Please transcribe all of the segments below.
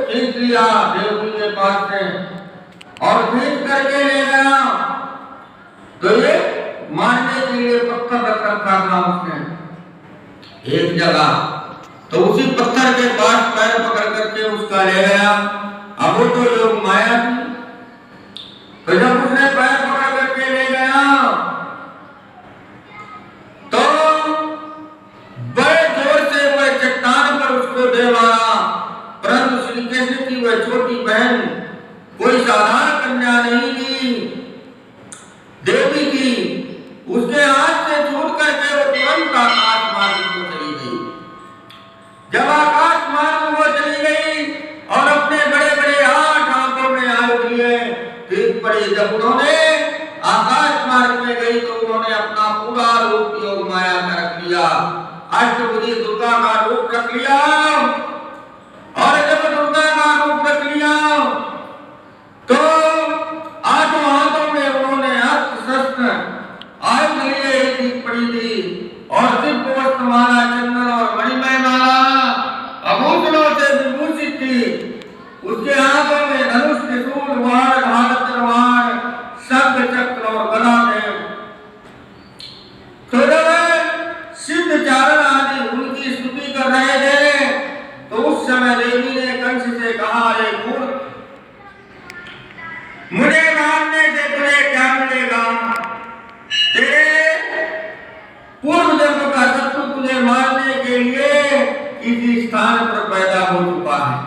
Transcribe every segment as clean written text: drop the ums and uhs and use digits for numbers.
खींच लिया देवकी के पास से और खींच करके ले गया। तो ये मारने के लिए पत्थर रख रखा था उसने एक जगह, तो उसी पत्थर के पास पैर पकड़ करके उसका ले गया। अब वो तो योग माया थी, तो जब उसने पैर पकड़ करके ले गया तो बड़े जोर से वह चट्टान पर उसको दे मारा। परंतु श्री कृष्ण की वह छोटी बहन कोई साधारण कन्या नहीं थी, देवी की, उसके हाथ से छूट करके वो तुरंत आकाश मार्ग को चली गई। जब आकाश मार्ग को चली गई और अपने बड़े बड़े 8 आंखों में आग लिए फिर पड़ी। जब उन्होंने आकाश मार्ग में गई तो उन्होंने अपना पूरा रूप योग माया का रख लिया, अष्टभुजी दुर्गा का रूप रख लिया। और जब दुर्गा का रूप रख लिया तो 8 हाथों में उन्होंने अस्त्र शस्त्र आयुध लिए एक पड़ी थी और दिव्य वस्त्र माला, चंदन और मणिमय माला आभूषणों से विभूषित थी। उसके हाथों में धनुष, त्रिशूल, वार, ढाल, तलवार, शंख, चक्र और गदा थे। तो जब सिद्ध चारण आदि उनकी स्तुति कर रहे थे तो उस समय देवी ने कंस से कहा, अरे मूर्ख, मुझे मारने से तुझे क्या मिलेगा? तेरे पूर्व जन्म का शत्रु तुझे मारने के लिए किसी स्थान पर पैदा हो चुका है।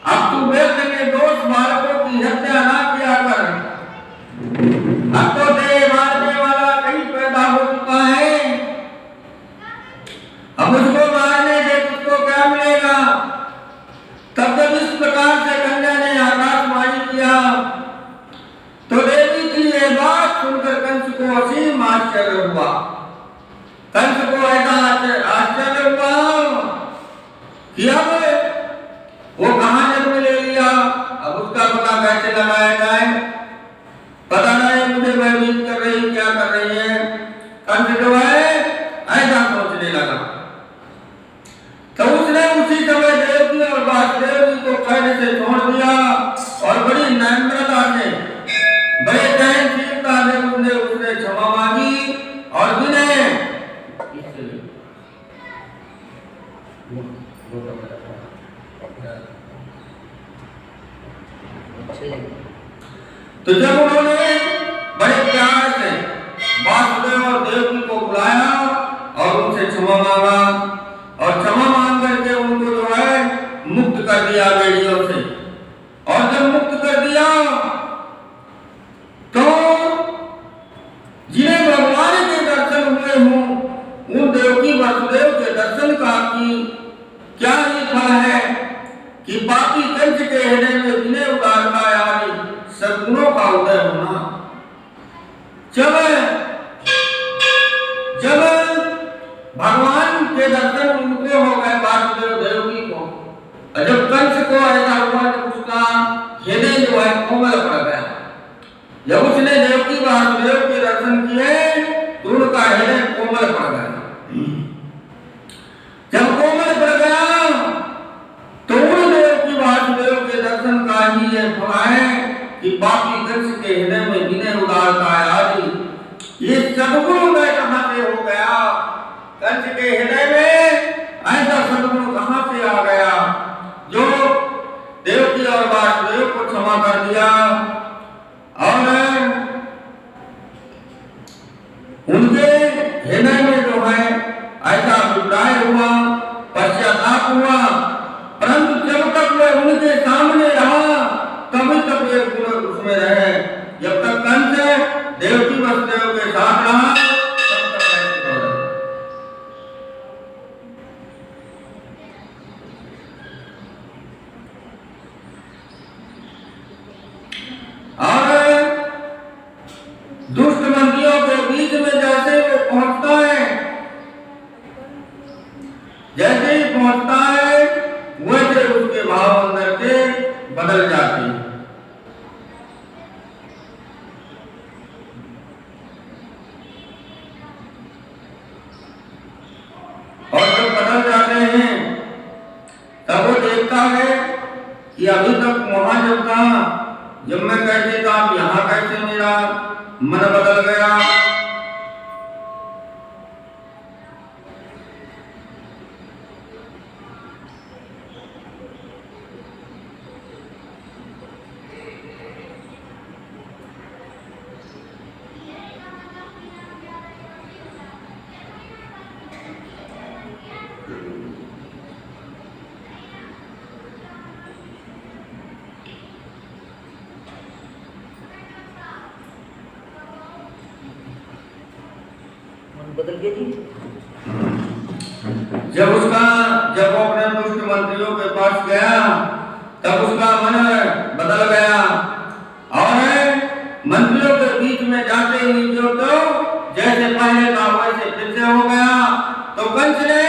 अब तू व्यर्थ में दोष बालकों की हत्या ना किया कर। अब तो तेरे मारने वाला कहीं पैदा हो चुका है, अब उसको मारने से तुझको क्या मिलेगा? तब जब इस प्रकार से कन्या ने आकाशवाणी किया तो देवी की यह बात सुनकर कंस को असीम आश्चर्य हुआ। कंस को ऐसा आश्चर्य हुआ कि अब वो कहां जन्म ले लिया, अब उसका पता कैसे लगाया जाए? पता नहीं मुझे भयभीत कर रही, क्या कर रही है। कंस जो है ऐसा सोचने लगा। तो उसने उसी समय देवकी और वासुदेव जी को कहने से छोड़ दिया और बड़ी नम्रता से, बड़े सहनशीलता से उसने क्षमा मांगी और विनय तो जब उन्होंने बड़े प्यार से वासुदेव और देवकी को बुलाया और उनसे क्षमा मांगा और क्षमा मांग करके उनको जो है मुक्त कर दिया बेड़ियों से। और जब मुक्त कर दिया तो जिन्हें भगवान के दर्शन हुए हों उन देवकी वासुदेव के दर्शन का की क्या ही फल है कि पापी कंस के हृदय में विनय उदारता यानी सद्गुणों का उदय होना। जब भगवान के दर्शन उनको हो गए वासुदेव देवकी को, और जब कंस को ऐसा हुआ कि उसका हृदय जो है कोमल पड़ गया। जब उसने देवकी वासुदेव के दर्शन किए तो उनका हृदय कोमल पड़ गया। जब कोमल पड़ गया तो उन देवकी वासुदेव के दर्शन का ही ये फल है कि पापी कंस के हृदय में विनय उदारता आदि ये सद्गुण उदय कहां से हो गया? कंस के हृदय में ऐसा सद्गुण कहां से आ गया जो देवकी और वासुदेव को क्षमा कर दिया और उनके हृदय में जो है ऐसा अभिप्राय हुआ, पश्चाताप हुआ। परंतु जब तक वह उनके सामने रहा तभी तक वे गुण उसमें रहे। जब तक कंस देवकी वासुदेव के साथ रहा तब तक ऐसे रहे। और दुष्ट मंत्रियों के बीच में जैसे वो पहुंचता है, जैसे ही पहुंचता है वैसे उसके भाव अंदर के बदल जाते हैं। और जब बदल जाते हैं तब वो देखता है कि अभी तक वहां जब था, जब मैं कैसे था, यहाँ कैसे मेरा मन बदल गया। बदल गया जी। जब वो अपने दुष्ट मंत्रियों के पास गया, तब उसका मन बदल गया और मंत्रियों के बीच में जाते ही जो तो जैसे पहले था वैसे फिर से हो गया। तो कंस ने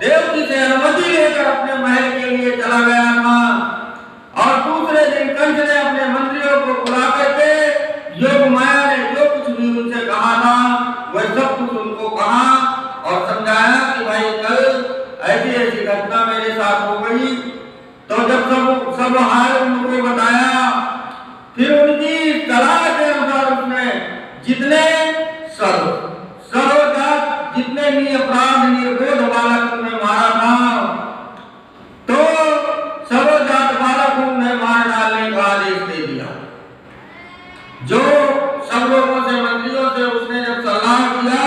देवकी से अनुमति लेकर अपने महल के लिए चला गया था और दूसरे दिन कंस ने अपने मंत्रियों को बुला करके योग माया ने जो कुछ भी उनसे कहा था वह सब कुछ उनको कहा और समझाया कि भाई कल ऐसी ऐसी घटना मेरे साथ हो गई। तो जब सब हाल उनको बताया, फिर उनकी सलाह के अनुसार उसने जितने सर्वजात जितने भी अपराध निर्बोध बालक ने मारा था, तो सर्वजात बालक ने मार डालने का आदेश दे दिया। जो सब लोगों से मंत्रियों से उसने जब सलाह किया,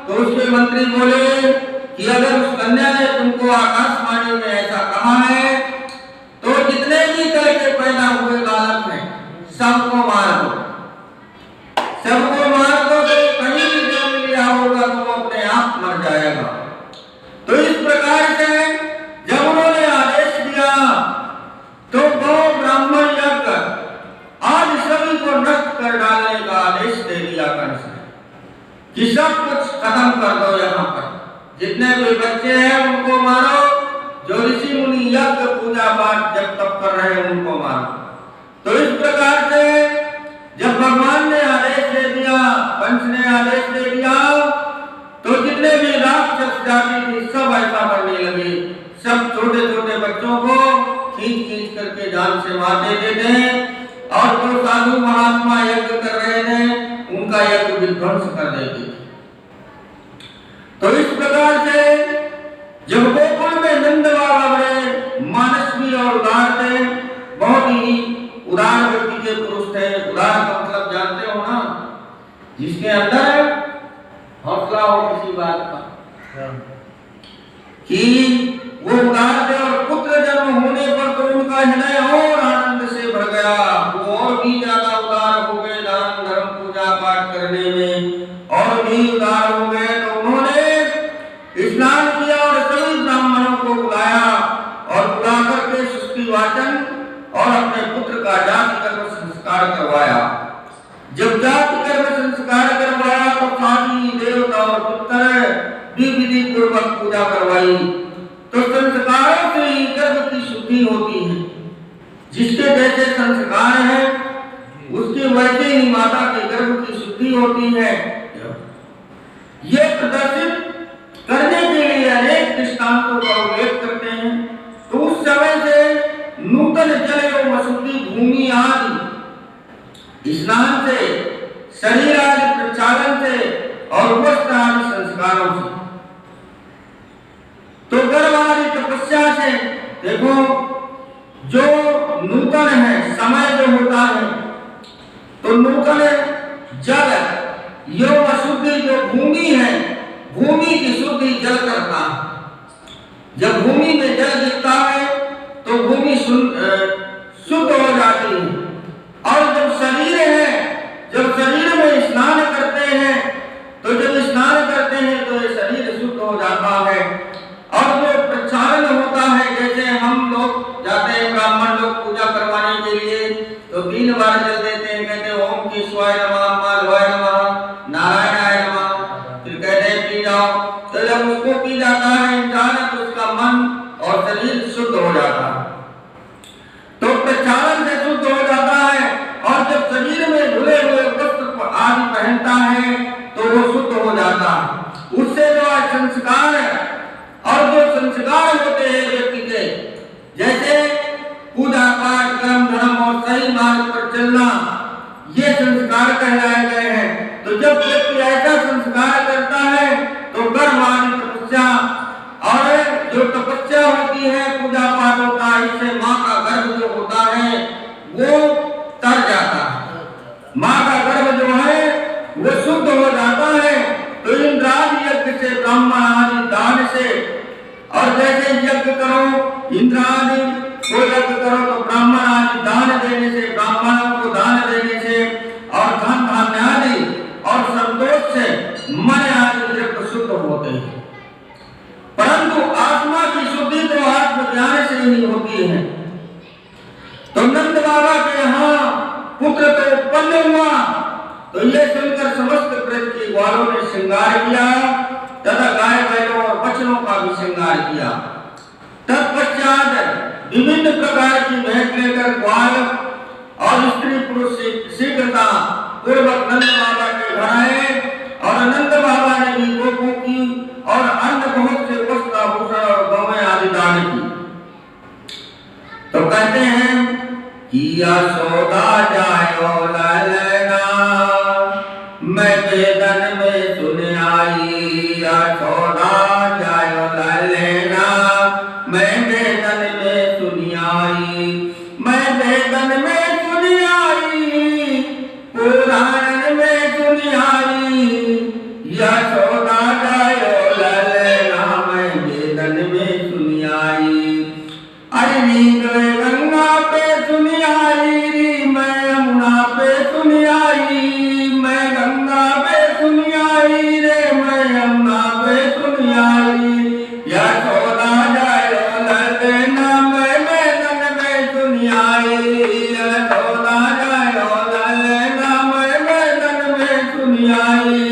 तो उसके मंत्री बोले कि अगर उस कन्या ने तुमको आकाशवाणी में ऐसा कहा है, तो जितने भी कल के पैदा हुए बालक हैं सबको मार दो, सबको मार दो। तो कहीं भी जन्म लिया होगा तो वो अपने आप मर जाएगा। तो इस प्रकार से जब उन्होंने आदेश दिया, तो गौ ब्राह्मण यज्ञ आज सभी को नष्ट कर डालने का आदेश दे दिया कंस ने कि सब कुछ खत्म कर दो, यहाँ पर जितने भी बच्चे हैं उनको मारो, जो ऋषि मुनि यज्ञ पूजा पाठ जब तक कर रहे हैं उनको मारो। तो इस प्रकार से जब भगवान ने आदेश दे दिया, कंस ने आदेश दे दिया, तो जितने भी राक्षस जाति थी सब ऐसा करने लगे। सब छोटे छोटे बच्चों को खींच खींच करके जान से मार देते थे और जो साधु महात्मा यज्ञ कर रहे थे उनका यज्ञ विध्वंस कर देते थे। तो इस प्रकार से जब गोकुल में नंद बाबा बड़े मानसवी और उदार थे, बहुत ही उदार व्यक्ति के पुरुष थे। उदार का मतलब जानते हो ना, जिसके अंदर हौसला हो किसी बात का, कि वो उदार थे और पुत्र जन्म होने पर तो उनका हृदय और आनंद से भर गया। वो और भी ज्यादा उदार हो गए, दान धर्म पूजा पाठ करने में और भी उदार हो गए। तो उन्होंने स्नान किया और सभी ब्राह्मणों को बुलाया और बुला करके सुस्ति वाचन और अपने पुत्र का जाति कर्म संस्कार करवाया। जब जाति कर्म संस्कार करवाया तो सारी देवता और पुत्र भी विधि पूर्वक पूजा करवाई। तो संस्कारों से ही गर्भ की शुद्धि होती है। जिसके जैसे संस्कार है उसके वैसे ही माता के गर्भ की शुद्धि होती है। ये प्रदर्शित करने के लिए अनेक दृष्टांतों का उल्लेख करते हैं। तो उस समय से नूतन जल एवं अशुद्धि भूमि आदि स्नान से, शरीर आदि प्रक्षालन से और वस्त्र आदि संस्कारों से, तो गर्भ आदि तपस्या से, देखो जो नूतन है समय जो होता है, तो नूतन जल एवं अशुद्धि जो भूमि है, भूमि की शुद्धि जल करता है। जब भूमि में जल गिरता है तो भूमि शुद्ध हो जाती है। और जब शरीर है, जब शरीर में स्नान करते हैं, तो जब स्नान करते हैं तो ये शरीर शुद्ध हो जाता है। और जो प्रक्षालन होता है, जैसे हम लोग जाते हैं ब्राह्मण लोग पूजा करवाने के लिए, तो 3 बार जल देते हैं, कहते हैं ओम केशवाय नमः, माधवाय नमः, नारायणाय नमः, फिर कहते हैं पी जाओ। तो जब उसको पी जाता है इंसान तो उसका मन और शरीर शुद्ध हो जाता है। तो प्रक्षालन से शुद्ध हो जाता है। और जब शरीर में धुले हुए वस्त्र आदि पहनता है तो वो शुद्ध हो जाता है। उससे जो संस्कार है और जो संस्कार होते हैं व्यक्ति के, जैसे पूजा और सही मार्ग पर चलना, ये संस्कार कहलाए गए हैं। तो जब व्यक्ति ऐसा संस्कार करता है तो कर्म आदि तपस्या और जो तपस्या होती है, पूजा पाठ होता है, इससे माँ का गर्भ जो होता है वो तर जाता है, माँ का गर्भ जो है वो शुद्ध हो जाता है। तो इंद्रादि यज्ञ से, ब्राह्मण आदि दान से, और जैसे यज्ञ करो इंद्रादि को यज्ञ करो तो ब्राह्मण आदि दान देने से, ब्राह्मणों को दान देने से और धन धान्य आदि और संतोष से मन आदि द्रव्य शुद्ध होते हैं। परंतु आत्मा की शुद्धि तो आत्मज्ञान से ही होती है। तो नंद बाबा के यहाँ पुत्र तो उत्पन्न हुआ, तो ये सुनकर समस्त ब्रज के ग्वालों ने श्रृंगार किया तथा गाय बैलों और बछड़ों का भी श्रृंगार किया। तत्पश्चात विभिन्न प्रकार की भेंट लेकर ग्वाल और स्त्री पुरुष शीघ्रता पूर्वक नंद बाबा के घर आए, और नंद बाबा ने भी गोपों की और अन्य बहुत से वस्त्र आभूषण और गौएं आदि दान की। तो कहते हैं कि यशोदा जायो ललना, मैं वेदन में सुन आई, यशोदा जायो ललना, मैं वेदन में सुन आई, मैं वेदन में सुन आई, पुराण में सुन आई, यशोदा जायो ललना, मैं वेदन में सुन आई। अरे नींद गंगा पे सुन आई, मैं यमुना पे सुन आई, मैं गंगा पे सुन आई रे, मैं यमुना पे सुन आई, यशोदा जायो ललना, मैं वेदन में सुन आई, यशोदा जायो ललना, मैं वेदन में सुन आई।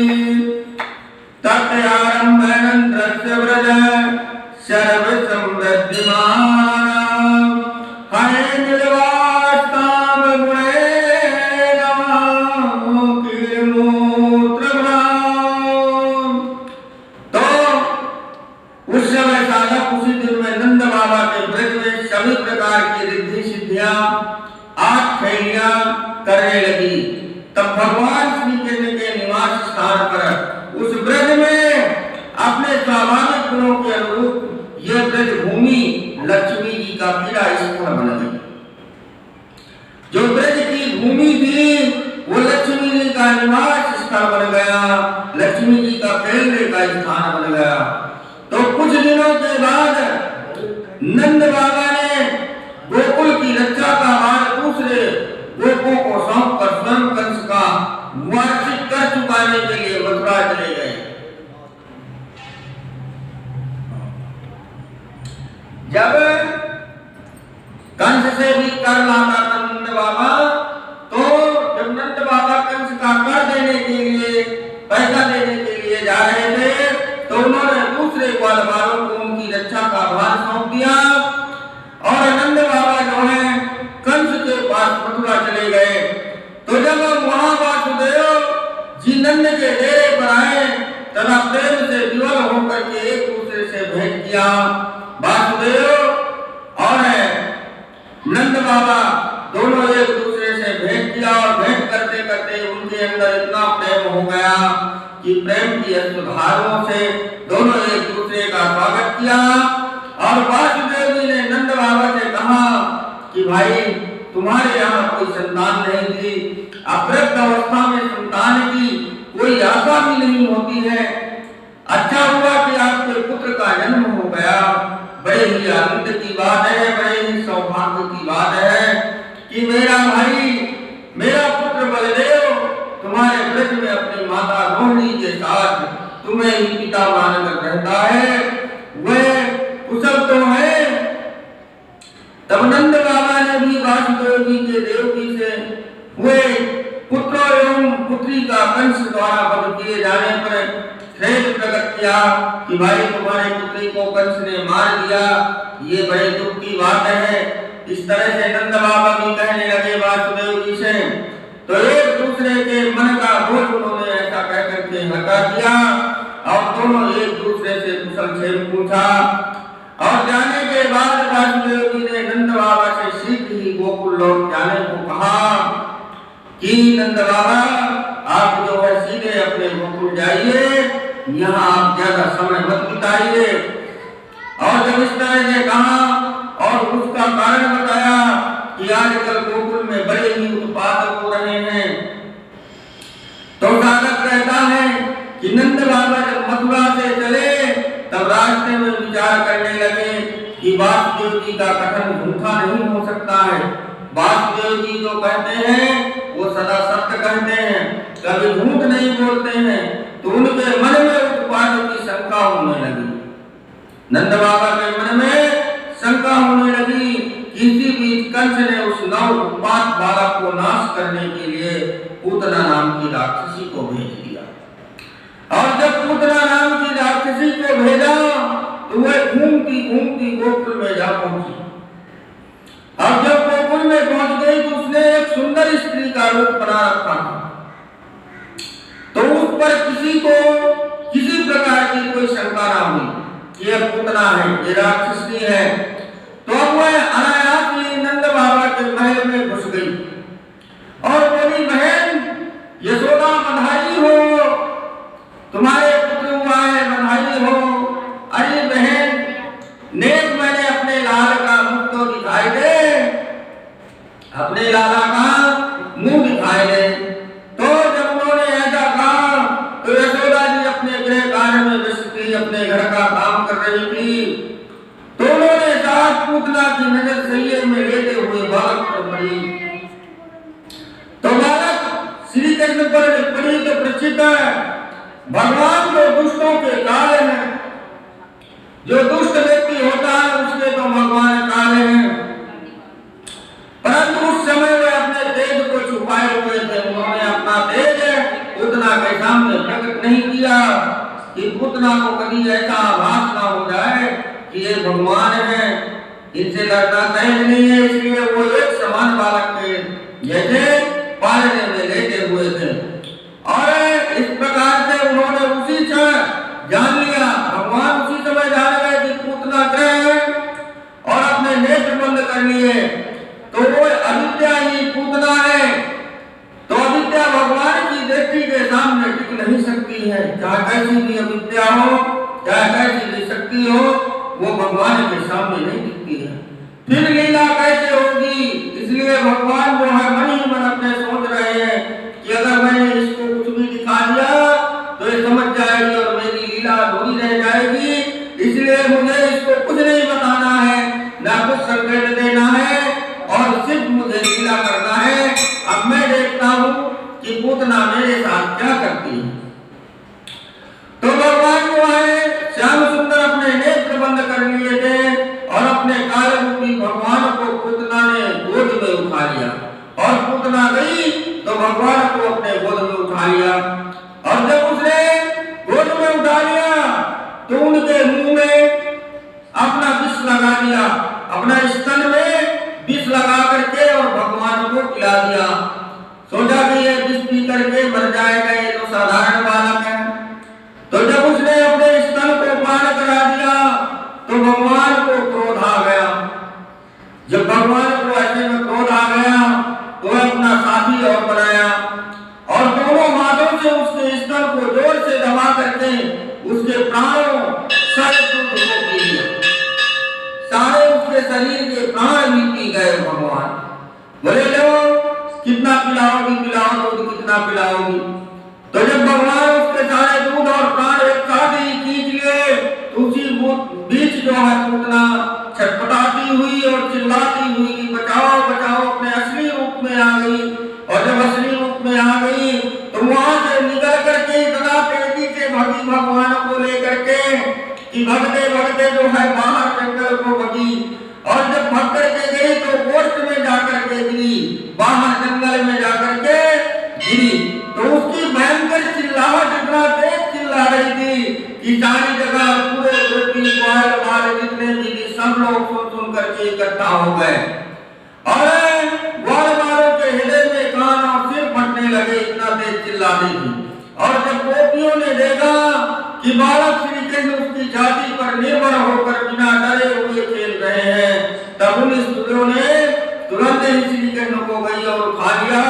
तत्यारंभ नंद्रस्य व्रज सर्व समृद्धिमान, हरे निर्वास्ताम गुणे नमः कीर्मूत्र ब्राह्म। तो उस समय साधक उसी दिन में नंद बाबा के ब्रज में सभी प्रकार की रिद्धि सिद्धियां, 8 खेलियां करने लगी। तब भगवान श्री कृष्ण के निवास स्थान पर उस ब्रज में अपने स्वाभाविक गुणों के अनुरूप यह ब्रज भूमि लक्ष्मी जी का क्रीड़ा स्थल बन गई। जो ब्रज की भूमि थी वो लक्ष्मी जी का निवास स्थल बन गया, लक्ष्मी जी का खेलने का स्थान बन गया। तो कुछ दिनों के बाद नंद बाबा ने गोकुल की रक्षा का भार दूसरे गोपों को सौंप कर स्वयं कंस का वार्षिक कर चुकाने के लिए मथुरा चले गए। जब कंस से भी कर लाता नंद बाबा, तो जब नंद बाबा कंस का कर देने के लिए, पैसा देने के लिए जा रहे थे, तो उन्होंने दूसरे ग्वाल बालों को उनकी रक्षा का भार सौंप दिया, और नंद बाबा जो है कंस के पास मथुरा चले गए। तो जब वहां वासुदेव जी नंद के डेरे पर आए तथा प्रेम से विवल होकर के एक दूसरे से भेंट किया। वासुदेव और नंद बाबा दोनों एक दूसरे से भेंट किया, और भेंट करते करते उनके अंदर इतना प्रेम हो गया कि प्रेम की अश्रुधाराओं से दोनों एक दूसरे का स्वागत किया। और वासुदेव जी ने नंद बाबा से कहा कि भाई तुम्हारे यहाँ कोई संतान नहीं थी, अवृद्ध अवस्था में संतान की कोई आशा भी नहीं होती है, अच्छा हुआ कि आपके पुत्र का जन्म हो गया। बड़े ही आनंद की बात है, बड़े ही सौभाग्य की बात है कि मेरा भाई, मेरा पुत्र बलदेव तुम्हारे ब्रज में अपनी माता रोहिणी के साथ तुम्हें ही पिता मानकर रहता है, वह कुशल तो है। तब नंद बाबा ने भी वासुदेव जी के देवकी से हुए पुत्र एवं पुत्री का कंस द्वारा वध किए जाने पर खेद प्रकट किया कि भाई तुम्हारे पुत्री को कंस ने मार दिया, ये बड़े दुख की बात है। इस तरह से नंद बाबा भी कहने लगे वासुदेव जी से। तो एक दूसरे के मन का बोझ उन्होंने ऐसा कह करके हटा दिया, और दोनों एक दूसरे से कुशल क्षेम पूछा। और जाने के बाद वासुदेव जी ने नंद बाबा से शीघ्र ही गोकुल गोकुल लौट जाने को कहा कि नंद बाबा आप जो है सीधे अपने गोकुल जाइए, यहाँ आप ज्यादा समय मत बिताइए। और जब इस तरह से कहा और उसका कारण बताया कि आजकल गोकुल में बड़े ही उत्पात हो रहे हैं, तो साधक कहता है कि नंद बाबा जब मथुरा से चले तब रास्ते में विचार करने लगे कि वासुदेव जी का कथन झूठा नहीं हो सकता है। वासुदेव जी जो कहते हैं वो सदा सत्य कहते हैं, कभी झूठ नहीं बोलते हैं। तो उनके मन में उत्पात की शंका होने लगी। नंद बाबा के मन में शंका होने लगी। किसी बीच कंस ने उस नव उत्पात बालक को नाश करने के लिए पूतना नाम की राक्षसी को भेज दिया। और जब पूतना नाम की राक्षसी को भेजा तो वह घूमती घूमती गोकुल में जा पहुंची। अब जब गोकुल में पहुंच गई तो उसने एक सुंदर स्त्री का रूप बना रखा था। तो उस पर किसी को किसी प्रकार की कोई शंका ना हुई कि यह पूतना है, ये राक्षसी है। तो अब वह अनायास ही नंद बाबा के महल में घुस गई और बोली, बहन यशोदा बधाई हो, तुम्हारे पुत्र हुआ है, बधाई हो। अरे बहन नेक मैंने अपने लाल का मुख तो दिखाई दे, अपने लाला का मुंह दिखाई दे। तो जब उन्होंने ऐसा कहा तो यशोदा जी अपने गृह कार्य में व्यस्त थी, अपने घर का काम कर रही थी। तो उन्होंने साथ पूतना की नजर सैये में लेते हुए बालक पर पड़ी। तो बालक श्री कृष्ण पर बड़ी तो प्रचित है। भगवान तो दुष्टों के काले हैं, जो दुष्ट व्यक्ति होता है उसके तो भगवान काले हैं। परंतु उस समय वे अपने तेज को छुपाए हुए थे। उन्होंने अपना तेज पूतना के सामने प्रकट नहीं किया कि पूतना को कभी ऐसा आभास ना हो जाए कि ये भगवान है, इनसे लड़ना सहज नहीं है। इसलिए वो एक समान बालक के जैसे पालने में लेटे हुए थे। और इस प्रकार से उन्होंने उसी क्षण जान लिया, भगवान उसी समय जान गए कि पूतना ग्रह है और अपने नेत्र बंद कर लिए। तो वो अविद्या ही पूतना है। तो अविद्या भगवान की दृष्टि के सामने टिक नहीं सकती है। चाहे कैसी भी अविद्या हो, चाहे कैसी भी शक्ति हो, वो भगवान के सामने नहीं दिखती है। फिर लीला कैसे होगी? इसलिए भगवान जो है मन ही मन अपने सोच रहे हैं कि अगर मैंने इसको कुछ भी दिखा दिया तो ये समझ जाएगी और मेरी लीला अधूरी रह जाएगी। इसलिए मुझे इसको कुछ नहीं बताना है, ना कुछ संकेत देना है और सिर्फ मुझे लीला करना है। अब मैं देखता हूँ कि पूतना मेरे साथ क्या करती है। तो भगवान जो है श्याम सुंदर अपने नेत्र बंद कर लिए थे और अपने काल रूपी भगवान को पूतना ने गोद में उठा लिया। और पूतना गई तो भगवान को अपने गोद में उठा लिया। और जब उसने गोद में उठा लिया तो उनके मुंह में अपना विष लगा दिया, अपना स्तन में विष लगा करके और भगवान को खिला दिया। सोचा कि ये विष पी करके मर जाएगा, ये तो साधारण बालक है। तो जब उसने अपने स्तन को पान करा दिया तो भगवान को क्रोध आ गया। जब भगवान को ऐसे में क्रोध आ गया तो अपना साथी और बनाया और दोनों हाथों से उसके स्तन को जोर से दबा करके उसके प्राणों सारे दूध को पी लिया। सारे उसके शरीर के प्राण भी पी गए। भगवान बोले, लो कितना पिलाओगी, पिलाओ दूध कितना पिलाओगी। तो जब भगवान उसके सारे दूध और प्राण एक साथ ही खींच लिए तो उसी बीच जो है पूतना छटपटाती हुई और चिल्लाती हुई कि बचाओ बचाओ, अपने असली रूप में आ गई। और जब असली रूप में आ गई तो वहां से निकल करके इतना तेजी से भगी भगवान को लेकर के कि भगते भगते जो है बाहर जंगल को भगी। और जब भग करके गई तो गोष्ठ में जाकर के गिरी, बाहर जंगल में जाकर के गिरी। तो उसकी भयंकर चिल्लाहट इतना तेज चिल्ला रही थी कि सारी जगह पूरे गोपी ग्वाल वाले जितने भी सब लोग सुन सुन करके इकट्ठा हो गए। और ग्वाल वालों के हृदय में कान और सिर फटने लगे, इतना तेज चिल्ला रही थी। और जब गोपियों ने देखा कि बालक श्री कृष्ण उसकी छाती पर निर्भर होकर बिना डरे हुए खेल रहे हैं, तब उन स्त्रियों ने तुरंत ही श्री कृष्ण को गई और उठा लिया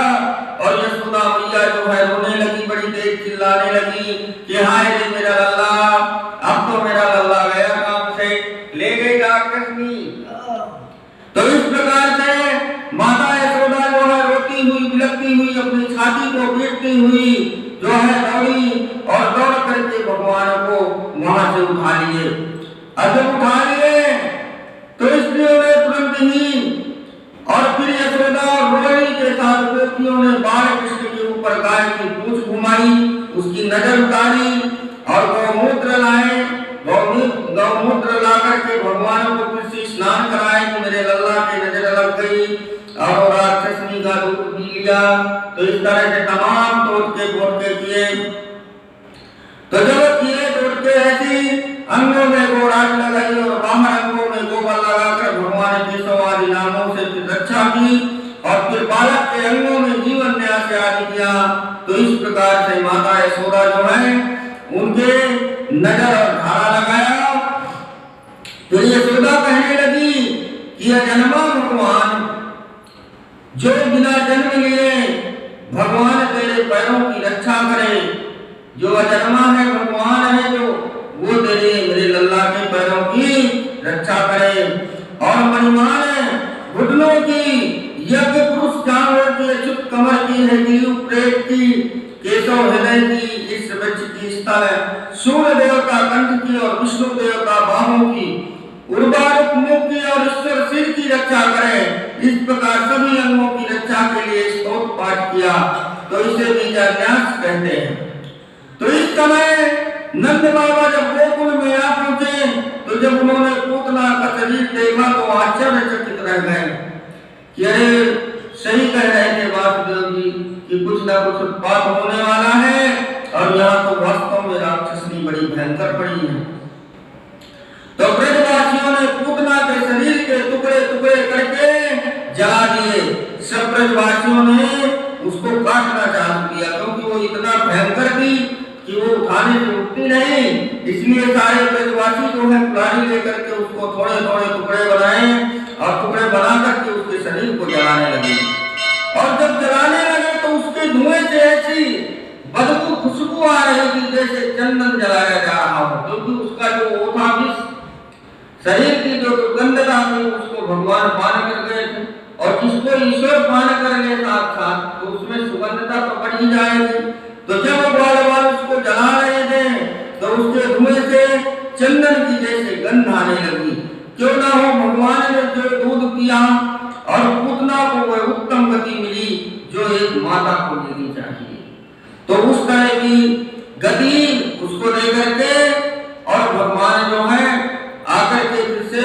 और यशोदा मैया जो है रोने लगी, बड़ी तेज चिल्लाने लगी कि हाय रे मेरा लल्ला, अब तो मेरा लल्ला गया काम से, ले गई राक्षसनी। तो इस प्रकार से माता यशोदा जो है रोती हुई बिलखती हुई अपनी छाती को पीटती हुई जो है दौड़ी और दौड़ करके भगवान को वहां से उठा लिए। जब उठा लिए तो स्त्रियों ने तुरंत ही और फिर यशोदा और रोहिणी के साथ गोपियों ने बाल कृष्ण के ऊपर गाय की पूंछ घुमाई, उसकी नजर उतारी और गौमूत्र लाए, गौमूत्र ला करके भगवान को फिर से स्नान कराए कि मेरे लल्ला की नजर लग गई और राक्षसनी का रूप पी लिया। तो इस तरह से तमाम टोटके किए। तो जब किए टोटके ऐसी अंगों में गोराट लगाई और बाहर अंगों में गोबर लगाकर भगवान केशव आदि नामों से फिर रक्षा की और फिर बालक के अंगों में जीवन न्यास आदि किया। तो इस प्रकार से माता यशोदा जो है उनके नजर और धारा लगाया। तो यशोदा कहने लगी कि अजन्मा भगवान जो बिना जन्म लिए भगवान तेरे पैरों की रक्षा करे, जो अजन्मा है भगवान है जो वो तेरे मेरे लल्ला के पैरों की रक्षा करे और महिमाएं घुटनों की यज्ञ पुरुष जानवर की अच्युत कमर की है गिलु प्रेत की केशव हृदय की इस वृक्ष की स्थल सूर्य देवता कंठ की और विष्णु देवता बाहों की उर्वारुक मुख की और ईश्वर सिर की रक्षा करे। इस प्रकार सभी अंगों की रक्षा के लिए स्तोत्र पाठ किया। तो इसे बीजान्यास कहते हैं। तो इस समय नंद बाबा जब गोकुल में आ पहुंचे तो जब उन्होंने पूतना का शरीर देखा तो आश्चर्यचकित रह गए कि अरे सही कह रहे थे वासुदेव जी कि कुछ ना कुछ उत्पात होने वाला है और यहाँ तो वास्तव में राक्षसनी बड़ी भयंकर पड़ी है। तो ब्रजवासियों ने पूतना के शरीर के टुकड़े टुकड़े करके जला दिए। सब ब्रजवासियों ने उसको काटना चालू किया क्योंकि वो इतना भयंकर थी कि वो उठाने से उठती नहीं। इसलिए सारे ब्रजवासी जो है कुल्हाड़ी लेकर के उसको थोड़े थोड़े टुकड़े बनाए और टुकड़े बना करके उसके शरीर को जलाने लगे। और जब जलाने लगे तो उसके धुएं से ऐसी बदबू खुशबू आ रही थी जैसे चंदन जलाया जा रहा हो, क्योंकि उसका जो वो था विष, शरीर की जो दुर्गंधता थी उसको भगवान पान कर गए थे और जिसको ईश्वर पान कर ले साथ तो उसमें सुगंधता तो बढ़ ही जाएगी। तो जब भगवान उसको जला रहे थे तो उसके धुएं से चंदन की जैसे गंध आने लगी। क्यों ना हो भगवान ने जो दूध पिया और पूतना को वह उत्तम गति मिली जो एक माता को मिलनी चाहिए। तो उस तरह की गति उसको दे करके और भगवान जो है आकर के फिर से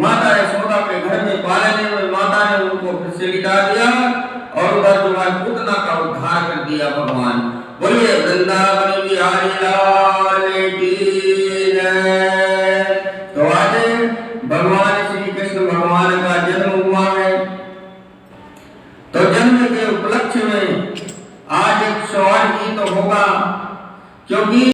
माता यशोदा के घर में पालने में माता ने उनको फिर से लिटा दिया और उधर जो है पूतना का उद्धार कर दिया भगवान। बोलिए वृंदावन बिहारी लाल की जय। तो आज भगवान श्री कृष्ण भगवान का जन्म हुआ है। तो जन्म के उपलक्ष्य में आज एक 108 गीत होगा क्योंकि